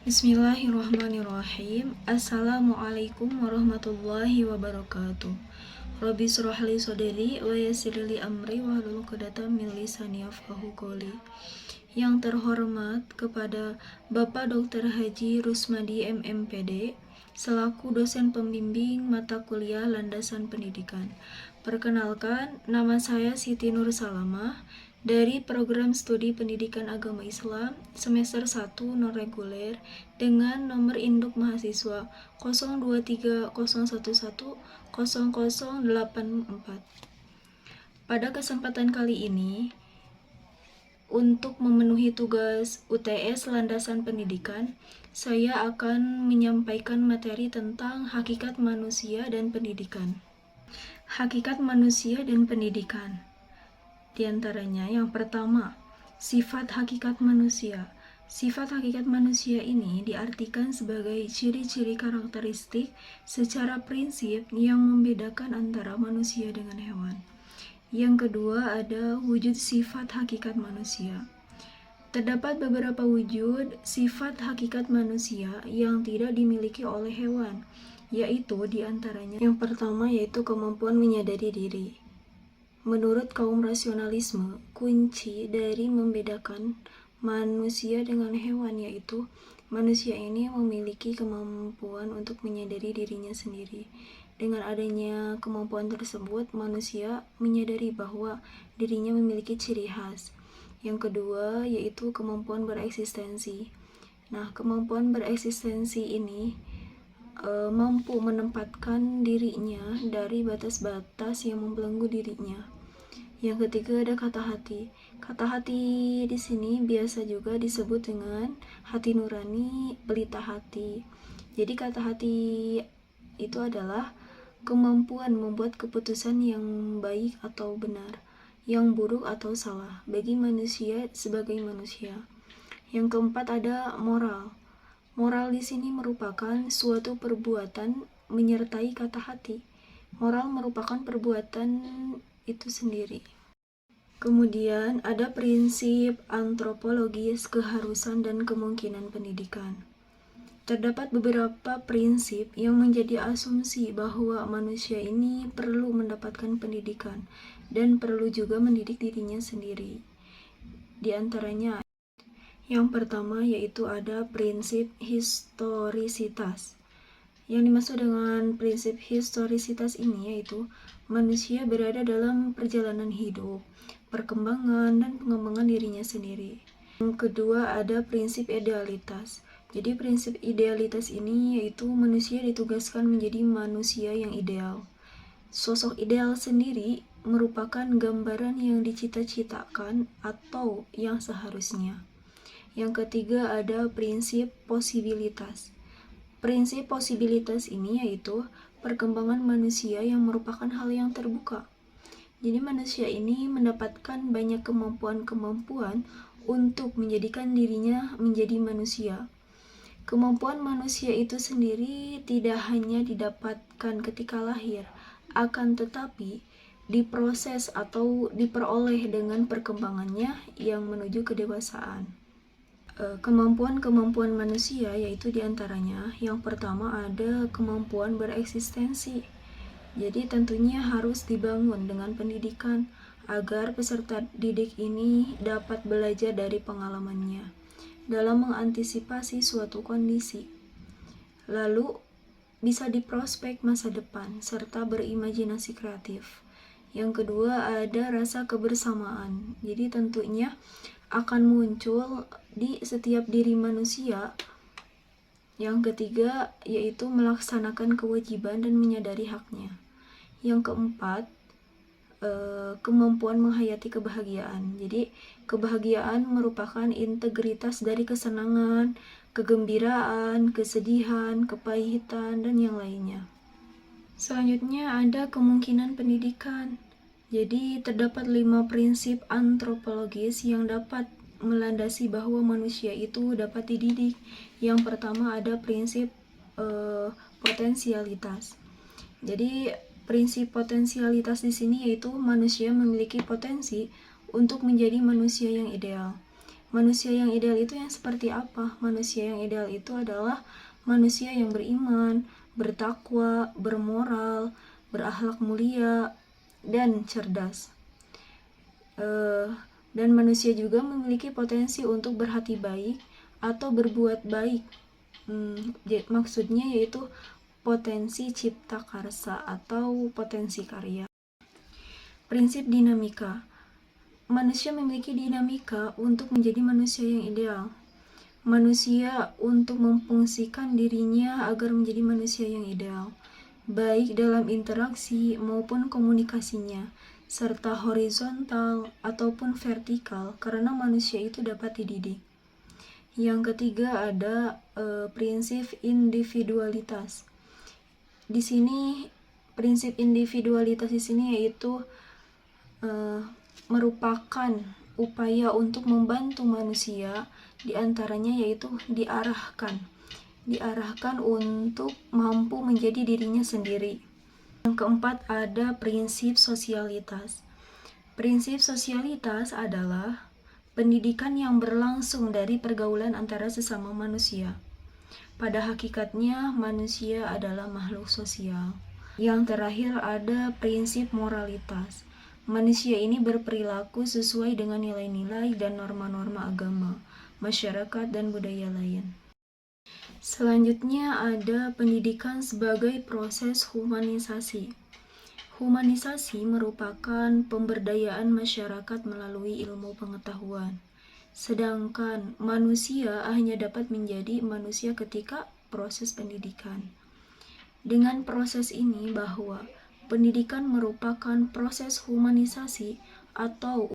Bismillahirrahmanirrahim. Assalamualaikum warahmatullahi wabarakatuh. Rabbi shrah li sadri wa yassir li amri wahlul 'uqdatam min lisani yafqahu qawli. Yang terhormat kepada Bapak Dr. Haji Rusmadi MMPD selaku dosen pembimbing mata kuliah Landasan Pendidikan. Perkenalkan, nama saya Siti Nur Salamah dari program studi pendidikan agama Islam semester 1 non-reguler dengan nomor induk mahasiswa 0230110084. Pada kesempatan kali ini, untuk memenuhi tugas UTS Landasan Pendidikan, saya akan menyampaikan materi tentang hakikat manusia dan pendidikan. Hakikat manusia dan pendidikan. Di antaranya yang pertama, sifat hakikat manusia. Sifat hakikat manusia ini diartikan sebagai ciri-ciri karakteristik secara prinsip yang membedakan antara manusia dengan hewan. Yang kedua ada wujud sifat hakikat manusia. Terdapat beberapa wujud sifat hakikat manusia yang tidak dimiliki oleh hewan, yaitu diantaranya yang pertama yaitu kemampuan menyadari diri. Menurut kaum rasionalisme, kunci dari membedakan manusia dengan hewan yaitu manusia ini memiliki kemampuan untuk menyadari dirinya sendiri. Dengan adanya kemampuan tersebut, manusia menyadari bahwa dirinya memiliki ciri khas. Yang kedua yaitu kemampuan bereksistensi. Nah, kemampuan bereksistensi ini mampu menempatkan dirinya dari batas-batas yang membelenggu dirinya. Yang ketiga ada kata hati. Kata hati di sini biasa juga disebut dengan hati nurani, pelita hati. Jadi kata hati itu adalah kemampuan membuat keputusan yang baik atau benar, yang buruk atau salah bagi manusia sebagai manusia. Yang keempat ada moral. Moral di sini merupakan suatu perbuatan menyertai kata hati. Moral merupakan perbuatan itu sendiri. Kemudian ada prinsip antropologis keharusan dan kemungkinan pendidikan. Terdapat beberapa prinsip yang menjadi asumsi bahwa manusia ini perlu mendapatkan pendidikan dan perlu juga mendidik dirinya sendiri. Di antaranya yang pertama yaitu ada prinsip historisitas. Yang dimaksud dengan prinsip historisitas ini yaitu manusia berada dalam perjalanan hidup, perkembangan dan pengembangan dirinya sendiri. Yang kedua ada prinsip idealitas. Jadi prinsip idealitas ini yaitu manusia ditugaskan menjadi manusia yang ideal. Sosok ideal sendiri merupakan gambaran yang dicita-citakan atau yang seharusnya. Yang ketiga ada prinsip posibilitas. Prinsip posibilitas ini yaitu perkembangan manusia yang merupakan hal yang terbuka. Jadi manusia ini mendapatkan banyak kemampuan-kemampuan untuk menjadikan dirinya menjadi manusia. Kemampuan manusia itu sendiri tidak hanya didapatkan ketika lahir, akan tetapi diproses atau diperoleh dengan perkembangannya yang menuju kedewasaan. Kemampuan-kemampuan manusia yaitu diantaranya yang pertama ada kemampuan bereksistensi. Jadi tentunya harus dibangun dengan pendidikan agar peserta didik ini dapat belajar dari pengalamannya dalam mengantisipasi suatu kondisi. Lalu bisa diprospek masa depan serta berimajinasi kreatif. Yang kedua ada rasa kebersamaan. Jadi tentunya akan muncul di setiap diri manusia. Yang ketiga yaitu melaksanakan kewajiban dan menyadari haknya. Yang keempat kemampuan menghayati kebahagiaan. Jadi kebahagiaan merupakan integritas dari kesenangan, kegembiraan, kesedihan, kepahitan, dan yang lainnya. Selanjutnya ada kemungkinan pendidikan. Jadi terdapat 5 prinsip antropologis yang dapat melandasi bahwa manusia itu dapat dididik. Yang pertama ada prinsip potensialitas. Jadi prinsip potensialitas di sini yaitu manusia memiliki potensi untuk menjadi manusia yang ideal. Manusia yang ideal itu yang seperti apa? Manusia yang ideal itu adalah manusia yang beriman, bertakwa, bermoral, berakhlak mulia, dan cerdas. Dan manusia juga memiliki potensi untuk berhati baik atau berbuat baik. Maksudnya yaitu potensi cipta karsa atau potensi karya. Prinsip dinamika. Manusia memiliki dinamika untuk menjadi manusia yang ideal. Manusia untuk memfungsikan dirinya agar menjadi manusia yang ideal, baik dalam interaksi maupun komunikasinya, serta horizontal ataupun vertikal, karena manusia itu dapat dididik. Yang ketiga ada prinsip individualitas. Di sini prinsip individualitas di sini yaitu merupakan upaya untuk membantu manusia, diantaranya yaitu diarahkan untuk mampu menjadi dirinya sendiri. Yang keempat ada prinsip sosialitas. Prinsip sosialitas adalah pendidikan yang berlangsung dari pergaulan antara sesama manusia. Pada hakikatnya, manusia adalah makhluk sosial. Yang terakhir ada prinsip moralitas. Manusia ini berperilaku sesuai dengan nilai-nilai dan norma-norma agama, masyarakat, dan budaya lain. Selanjutnya ada pendidikan sebagai proses humanisasi. Humanisasi merupakan pemberdayaan masyarakat melalui ilmu pengetahuan. Sedangkan manusia hanya dapat menjadi manusia ketika proses pendidikan. Dengan proses ini bahwa pendidikan merupakan proses humanisasi atau